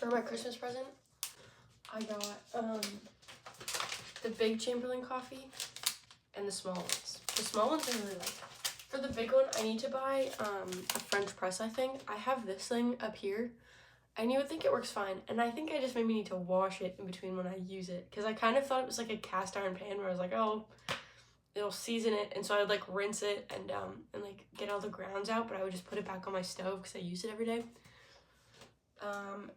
For my Christmas present, I got the big Chamberlain coffee and the small ones. The small ones I really like. For the big one, I need to buy a French press, I think. I have this thing up here, and you would think it works fine. And I think I just maybe need to wash it in between when I use it, because I kind of thought it was like a cast iron pan where I was like, oh, it'll season it. And so I'd like rinse it and like get all the grounds out, but I would just put it back on my stove because I use it every day.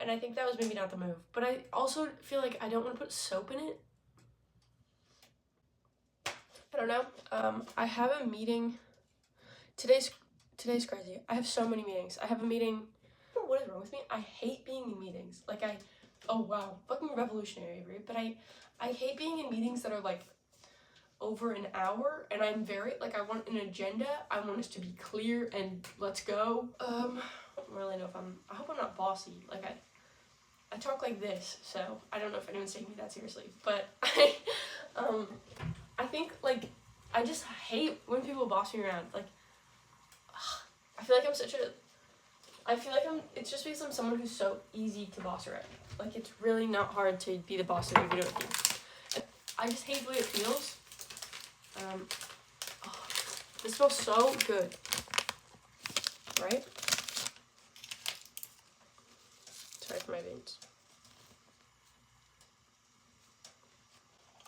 And I think that was maybe not the move. But I also feel like I don't want to put soap in it. I don't know. I have a meeting. Today's crazy. I have so many meetings. I have a meeting. What is wrong with me? I hate being in meetings. Like oh wow, fucking revolutionary, Avery. But I hate being in meetings that are like over an hour, and I'm very, like, I want an agenda. I want us to be clear and let's go. I don't really know if I hope I'm not bossy. Like I talk like this, so I don't know if anyone's taking me that seriously. But I think, like, I just hate when people boss me around. Like, I feel like it's just because I'm someone who's so easy to boss around. Like, it's really not hard to be the boss of your video with you. I just hate the way it feels. This smells so good, right? Sorry for my veins.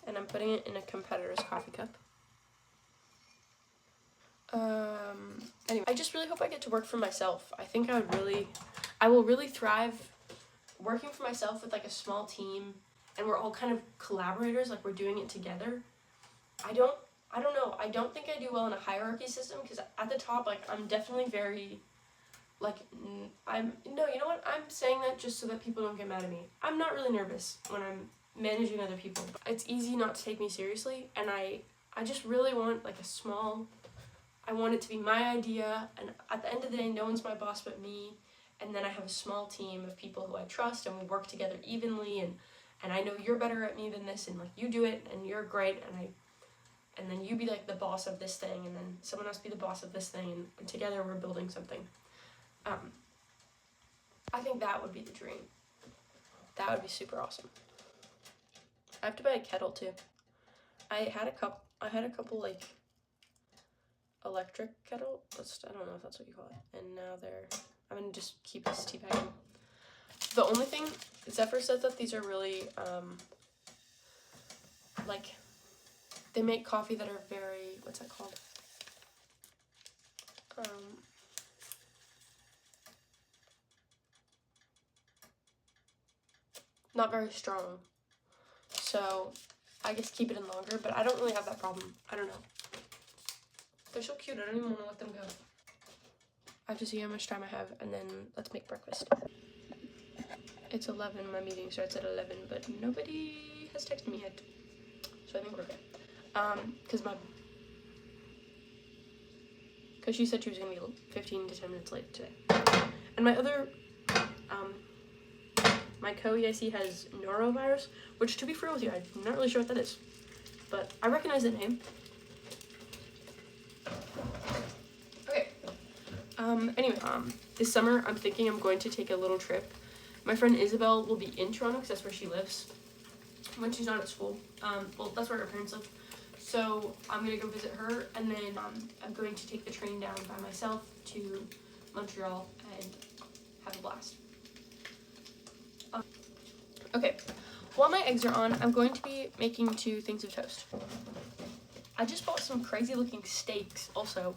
And I'm putting it in a competitor's coffee cup. Anyway, I just really hope I get to work for myself. I think I will really thrive working for myself with like a small team, and we're all kind of collaborators, like we're doing it together. I don't know. I don't think I do well in a hierarchy system, because at the top, like, I'm definitely very, like, you know what? I'm saying that just so that people don't get mad at me. I'm not really nervous when I'm managing other people. It's easy not to take me seriously, and I just really want, like, I want it to be my idea, and at the end of the day, no one's my boss but me, and then I have a small team of people who I trust, and we work together evenly, and I know you're better at me than this, and, like, you do it, and you're great, and then you be, like, the boss of this thing, and then someone else be the boss of this thing, and together we're building something. I think that would be the dream. That would be super awesome. I have to buy a kettle, too. I had a couple, like, electric kettle. I don't know if that's what you call it. And now I'm gonna just keep this tea bag. The only thing, Zephyr says that these are really, like, they make coffee that are very, what's that called? Not very strong. So I guess keep it in longer, but I don't really have that problem. I don't know. They're so cute. I don't even want to let them go. I have to see how much time I have, and then let's make breakfast. It's 11. My meeting starts at 11, but nobody has texted me yet. So I think we're good. Because she said she was going to be 15 to 10 minutes late today. And my other, my co-EIC has norovirus, which, to be real with you, I'm not really sure what that is. But I recognize the name. Okay. Anyway, this summer I'm thinking I'm going to take a little trip. My friend Isabel will be in Toronto because that's where she lives when she's not at school. Well, that's where her parents live. So I'm going to go visit her, and then I'm going to take the train down by myself to Montreal and have a blast. Okay, while my eggs are on, I'm going to be making 2 things of toast. I just bought some crazy looking steaks also.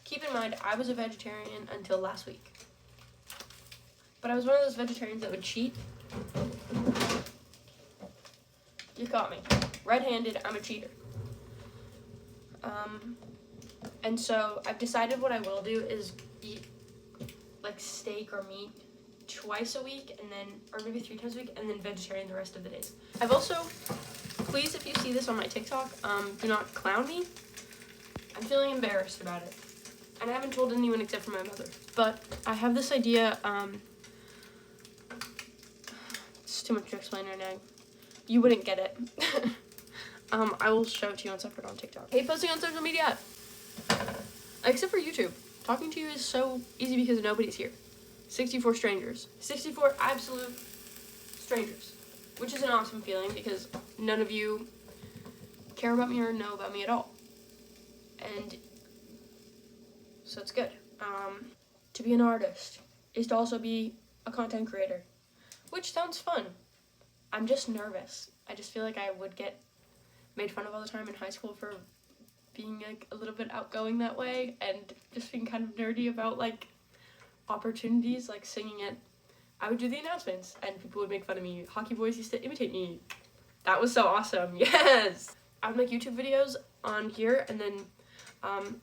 Keep in mind, I was a vegetarian until last week. But I was one of those vegetarians that would cheat. You caught me. Red-handed, I'm a cheater. And so I've decided what I will do is eat like steak or meat twice a week, and then, or maybe 3 times a week, and then vegetarian the rest of the days. I've also, please, if you see this on my TikTok, do not clown me. I'm feeling embarrassed about it. And I haven't told anyone except for my mother. But I have this idea, it's too much to explain right now. You wouldn't get it. I will show it to you once I put it on TikTok. I hate posting on social media. Except for YouTube. Talking to you is so easy because nobody's here. 64 strangers. 64 absolute strangers. Which is an awesome feeling because none of you care about me or know about me at all. And so it's good. To be an artist is to also be a content creator, which sounds fun. I'm just nervous. I just feel like I would get made fun of all the time in high school for being like a little bit outgoing that way and just being kind of nerdy about like opportunities, like singing it. I would do the announcements and people would make fun of me. Hockey boys used to imitate me. That was so awesome. Yes! I would make YouTube videos on here and then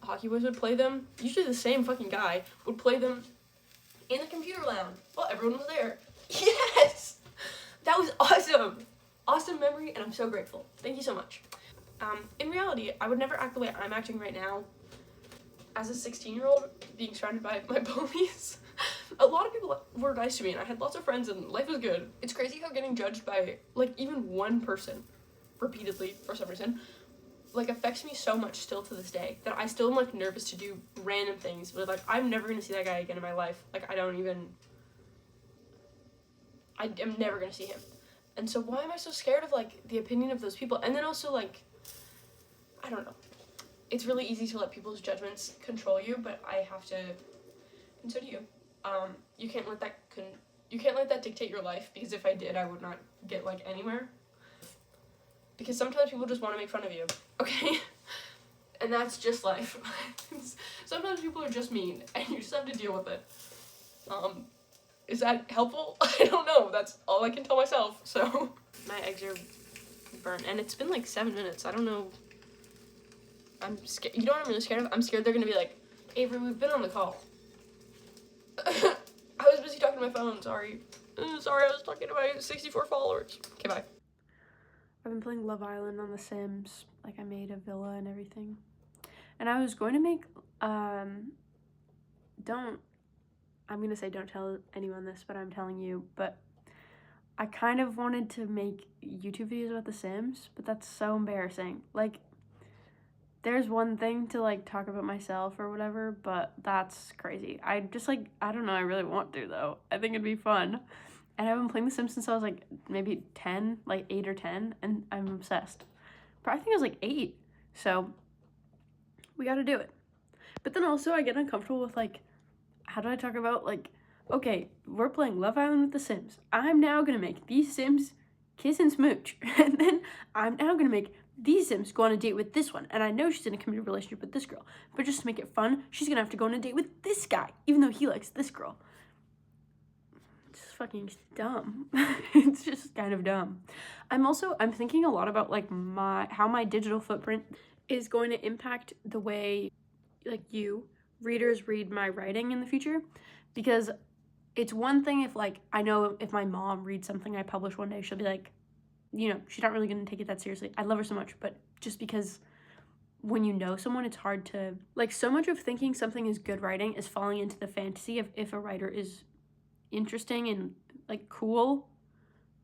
hockey boys would play them. Usually the same fucking guy would play them in the computer lounge while everyone was there. Yes! That was awesome! Awesome memory, and I'm so grateful. Thank you so much. In reality, I would never act the way I'm acting right now as a 16-year-old being surrounded by my bullies. A lot of people were nice to me, and I had lots of friends, and life was good. It's crazy how getting judged by, like, even one person repeatedly, for some reason, like, affects me so much still to this day that I still am, like, nervous to do random things. But, like, I'm never gonna see that guy again in my life. Like, I am never gonna see him. And so why am I so scared of, like, the opinion of those people? And then also, like, I don't know. It's really easy to let people's judgments control you, but I have to, and so do you. You can't let that dictate your life, because if I did, I would not get, like, anywhere. Because sometimes people just want to make fun of you, okay? And that's just life. Sometimes people are just mean, and you just have to deal with it. Is that helpful? I don't know. That's all I can tell myself, so. My eggs are burnt, and it's been like 7 minutes. I don't know. I'm scared. You know what I'm really scared of? I'm scared they're gonna be like, Avery, we've been on the call. I was busy talking to my phone, sorry. Sorry, I was talking to my 64 followers. Okay, bye. I've been playing Love Island on The Sims. Like, I made a villa and everything. And I was going to make, I'm gonna say don't tell anyone this, but I'm telling you, but I kind of wanted to make YouTube videos about The Sims, but that's so embarrassing. Like, there's one thing to, like, talk about myself or whatever, but that's crazy. I don't know, I really want to, though. I think it'd be fun. And I've been playing The Sims since I was, like, maybe 10, like 8 or 10, and I'm obsessed. But I think I was, like, 8, so we gotta do it. But then also I get uncomfortable with, like, how do I talk about, like, okay, we're playing Love Island with The Sims. I'm now gonna make these Sims kiss and smooch. And then I'm now gonna make these Sims go on a date with this one. And I know she's in a committed relationship with this girl. But just to make it fun, she's gonna have to go on a date with this guy, even though he likes this girl. It's fucking dumb. It's just kind of dumb. I'm thinking a lot about, like, how my digital footprint is going to impact the way, like, readers read my writing in the future, because it's one thing if, like, I know if my mom reads something I publish one day, she'll be like, you know, she's not really going to take it that seriously. I love her so much, but just because when you know someone, it's hard to, like, so much of thinking something is good writing is falling into the fantasy of if a writer is interesting and, like, cool,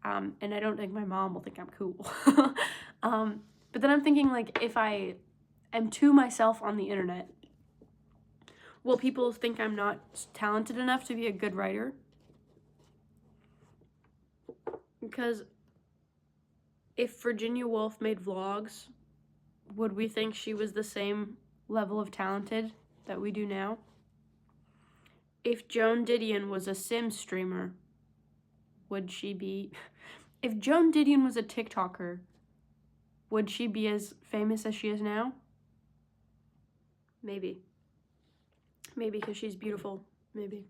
and I don't think my mom will think I'm cool. But then I'm thinking, like, if I am to myself on the internet, will people think I'm not talented enough to be a good writer? Because if Virginia Woolf made vlogs, would we think she was the same level of talented that we do now? If Joan Didion was a Sims streamer, would she be... If Joan Didion was a TikToker, would she be as famous as she is now? Maybe. Maybe because she's beautiful. Maybe.